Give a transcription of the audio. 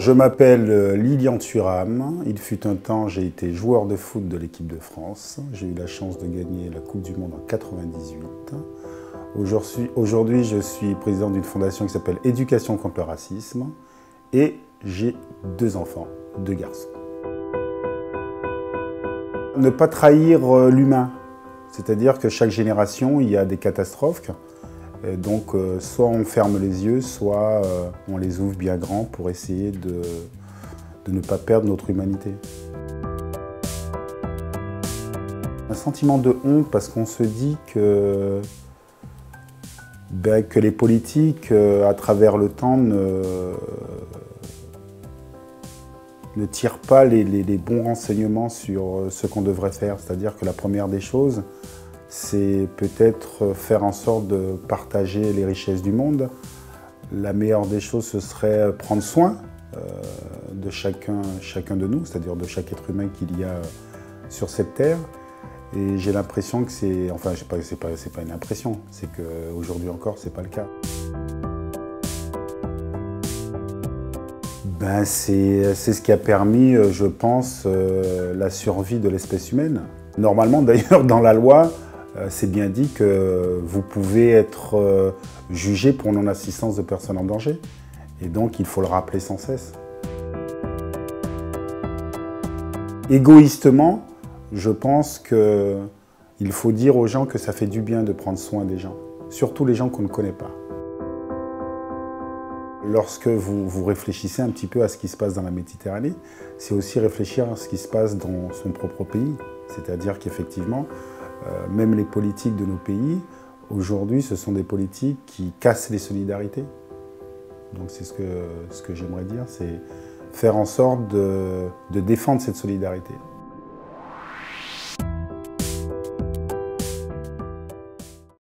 Je m'appelle Lilian Thuram. Il fut un temps, j'ai été joueur de foot de l'équipe de France. J'ai eu la chance de gagner la Coupe du Monde en 1998. Aujourd'hui, je suis président d'une fondation qui s'appelle Éducation contre le racisme et j'ai 2 enfants, 2 garçons. Ne pas trahir l'humain, c'est-à-dire que chaque génération, il y a des catastrophes. Donc, soit on ferme les yeux, soit on les ouvre bien grands pour essayer de ne pas perdre notre humanité. Un sentiment de honte parce qu'on se dit que les politiques, à travers le temps, ne tirent pas les bons renseignements sur ce qu'on devrait faire. C'est-à-dire que la première des choses, c'est peut-être faire en sorte de partager les richesses du monde. La meilleure des choses, ce serait prendre soin de chacun de nous, c'est-à-dire de chaque être humain qu'il y a sur cette terre. Et j'ai l'impression que c'est... Enfin, c'est pas une impression, c'est qu'aujourd'hui encore, c'est pas le cas. C'est ce qui a permis, je pense, la survie de l'espèce humaine. Normalement, d'ailleurs, dans la loi, c'est bien dit que vous pouvez être jugé pour non-assistance de personnes en danger. Et donc, il faut le rappeler sans cesse. Égoïstement, je pense qu'il faut dire aux gens que ça fait du bien de prendre soin des gens, surtout les gens qu'on ne connaît pas. Lorsque vous réfléchissez un petit peu à ce qui se passe dans la Méditerranée, c'est aussi réfléchir à ce qui se passe dans son propre pays. C'est-à-dire qu'effectivement, même les politiques de nos pays, aujourd'hui, ce sont des politiques qui cassent les solidarités. Donc c'est ce que j'aimerais dire, c'est faire en sorte de défendre cette solidarité.